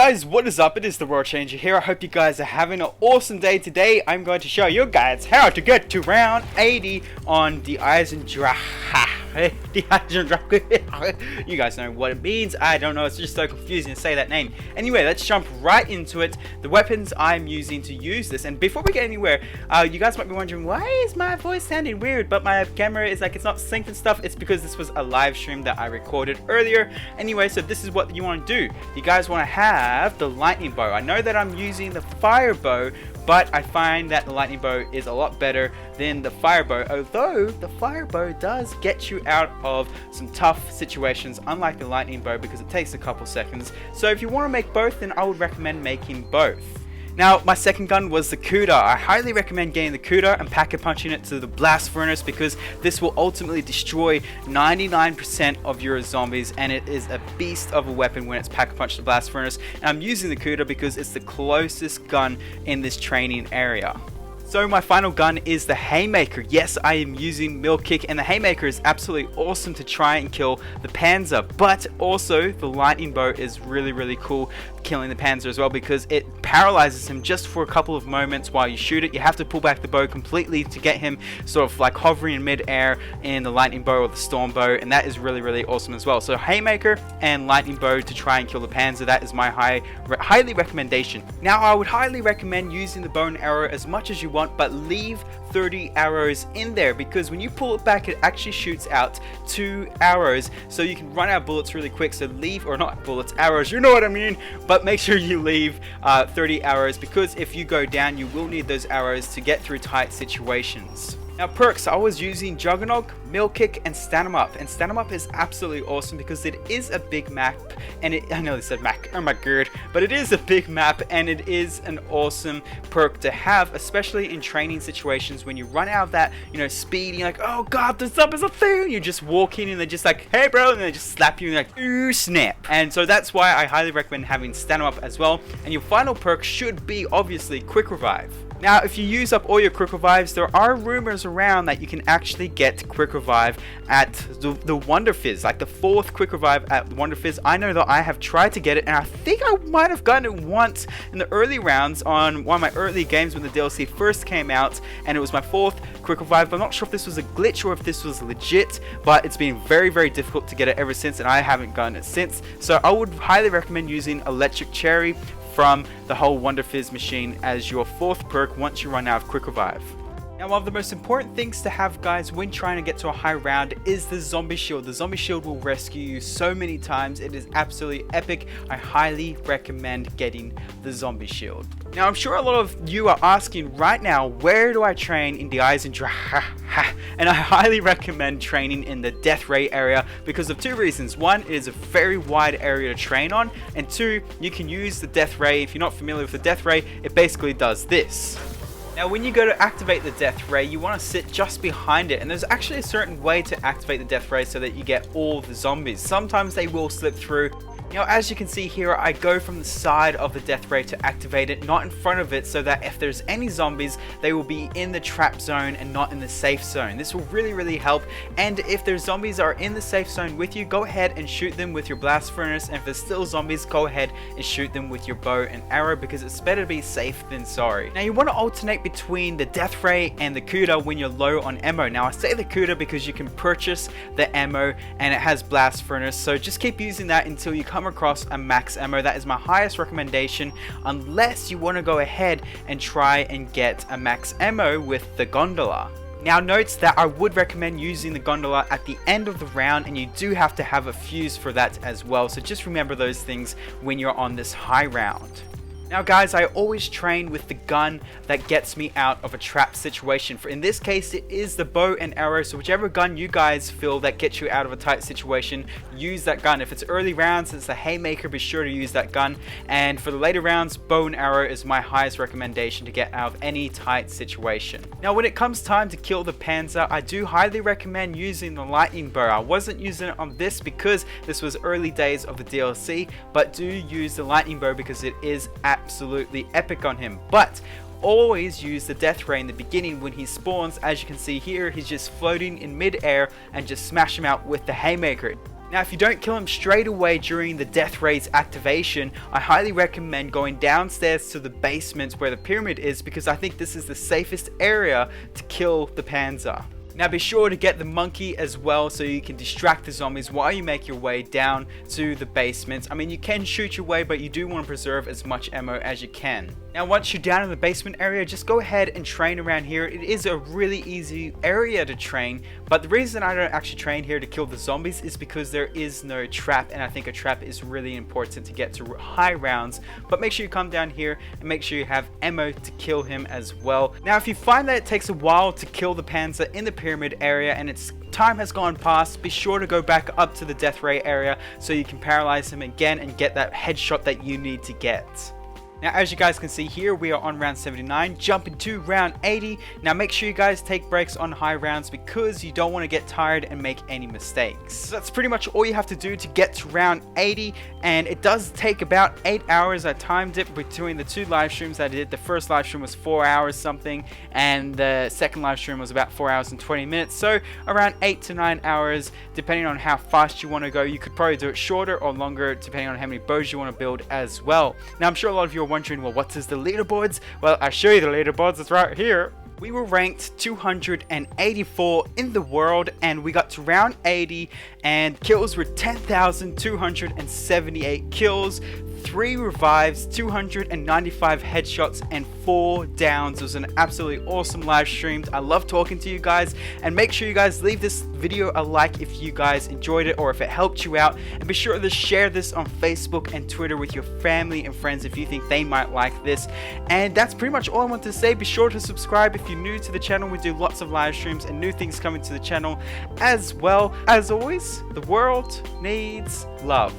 guys, what is up? It is the World Changer here. I hope you guys are having an awesome day. Today I'm going to show you guys how to get to round 80 on the Eisendrachen. You guys know what it means. I don't know, it's just so confusing to say that name. Anyway, let's jump right into it. The weapons I'm using to use this, and before we get anywhere, you guys might be wondering, why is my voice sounding weird but my camera is like, it's not synced and stuff? It's because this was a live stream that I recorded earlier. Anyway, so this is what you want to do. You guys want to have the lightning bow. I know that I'm using the fire bow, but I find that the lightning bow is a lot better than the fire bow, although the fire bow does get you out of some tough situations, unlike the lightning bow, because it takes a couple seconds. So if you want to make both, then I would recommend making both. Now, my second gun was the Cuda. I highly recommend getting the Cuda and packet punching it to the blast furnace, because this will ultimately destroy 99% of your zombies, and it is a beast of a weapon when it's packet punched to the blast furnace. And I'm using the Cuda because it's the closest gun in this training area. So my final gun is the Haymaker. Yes, I am using Mill Kick, and the Haymaker is absolutely awesome to try and kill the Panzer, but also the lightning bow is really cool killing the Panzer as well, because it paralyzes him just for a couple of moments while you shoot it. You have to pull back the bow completely to get him sort of like hovering in mid-air in the lightning bow or the storm bow, and that is really awesome as well. So Haymaker and lightning bow to try and kill the Panzer, that is my highly recommendation. Now, I would highly recommend using the bow and arrow as much as you want, but leave 30 arrows in there, because when you pull it back, it actually shoots out 2 arrows, so you can run out of bullets really quick. So leave, or not bullets, arrows, you know what I mean, but make sure you leave 30 arrows, because if you go down, you will need those arrows to get through tight situations. Now, perks, I was using Juggernog, Mill Kick, and Stand 'em Up. And Stand 'em Up is absolutely awesome because it is a big map, and I know they said map, oh my god, but it is a big map, and it is an awesome perk to have, especially in training situations when you run out of that, speed, and you're like, oh god, this up is a thing. You just walk in and they're just like, hey bro, and they just slap you and like, ooh, snap. And so that's why I highly recommend having Stand 'em Up as well. And your final perk should be obviously Quick Revive. Now, if you use up all your Quick Revives, there are rumors around that you can actually get Quick Revive at the Wonder Fizz, like the 4th Quick Revive at Wonder Fizz. I know that I have tried to get it, and I think I might have gotten it once in the early rounds on one of my early games when the DLC first came out, and it was my 4th Quick Revive. But I'm not sure if this was a glitch or if this was legit, but it's been very difficult to get it ever since, and I haven't gotten it since. So I would highly recommend using Electric Cherry from the whole Wonder Fizz machine as your 4th perk once you run out of Quick Revive. Now, one of the most important things to have, guys, when trying to get to a high round is the Zombie Shield. The Zombie Shield will rescue you so many times. It is absolutely epic. I highly recommend getting the Zombie Shield. Now, I'm sure a lot of you are asking right now, where do I train in the Eisendrachen? And I highly recommend training in the Death Ray area because of 2 reasons. 1, it is a very wide area to train on, and 2, you can use the Death Ray. If you're not familiar with the Death Ray, it basically does this. Now, when you go to activate the Death Ray, you want to sit just behind it, and there's actually a certain way to activate the Death Ray so that you get all the zombies. Sometimes they will slip through. Now, as you can see here, I go from the side of the Death Ray to activate it, not in front of it, so that if there's any zombies, they will be in the trap zone and not in the safe zone. This will really help, and if there's zombies are in the safe zone with you, go ahead and shoot them with your blast furnace, and if there's still zombies, go ahead and shoot them with your bow and arrow, because it's better to be safe than sorry. Now, you want to alternate between the Death Ray and the Cuda when you're low on ammo. Now, I say the Cuda because you can purchase the ammo, and it has blast furnace, so just keep using that until you come across a max ammo. That is my highest recommendation, unless you want to go ahead and try and get a max ammo with the gondola. Now, note that I would recommend using the gondola at the end of the round, and you do have to have a fuse for that as well, so just remember those things when you're on this high round. Now, guys, I always train with the gun that gets me out of a trap situation. In this case, it is the bow and arrow, so whichever gun you guys feel that gets you out of a tight situation, use that gun. If it's early rounds, it's a Haymaker, be sure to use that gun. And for the later rounds, bow and arrow is my highest recommendation to get out of any tight situation. Now, when it comes time to kill the Panzer, I do highly recommend using the lightning bow. I wasn't using it on this because this was early days of the DLC, but do use the lightning bow because it is absolutely epic on him. But always use the Death Ray in the beginning when he spawns. As you can see here, he's just floating in mid-air, and just smash him out with the Haymaker. Now, if you don't kill him straight away during the death ray's activation, I highly recommend going downstairs to the basement where the pyramid is, because I think this is the safest area to kill the Panzer. Now be sure to get the monkey as well so you can distract the zombies while you make your way down to the basement. I mean, you can shoot your way, but you do want to preserve as much ammo as you can. Now once you're down in the basement area, just go ahead and train around here. It is a really easy area to train, but the reason I don't actually train here to kill the zombies is because there is no trap, and I think a trap is really important to get to high rounds. But make sure you come down here and make sure you have ammo to kill him as well. Now if you find that it takes a while to kill the Panzer in the pyramid area and its time has gone past, be sure to go back up to the death ray area so you can paralyze him again and get that headshot that you need to get. Now as you guys can see here, we are on round 79, jumping to round 80. Now make sure you guys take breaks on high rounds because you don't want to get tired and make any mistakes. So that's pretty much all you have to do to get to round 80, and it does take about 8 hours. I timed it between the two live streams I did. The first live stream was 4 hours something, and the second live stream was about 4 hours and 20 minutes. So around 8 to 9 hours, depending on how fast you want to go. You could probably do it shorter or longer depending on how many bows you want to build as well. Now I'm sure a lot of you are wondering, well, what is the leaderboards? Well, I'll show you the leaderboards. It's right here. We were ranked 284 in the world, and we got to round 80, and kills were 10,278 kills, 3 revives, 295 headshots, and 4 downs. It was an absolutely awesome live stream. I love talking to you guys, and make sure you guys leave this video a like if you guys enjoyed it or if it helped you out, and be sure to share this on Facebook and Twitter with your family and friends if you think they might like this. And that's pretty much all I want to say. Be sure to subscribe if you're new to the channel. We do lots of live streams and new things coming to the channel as well. As always, the world needs love.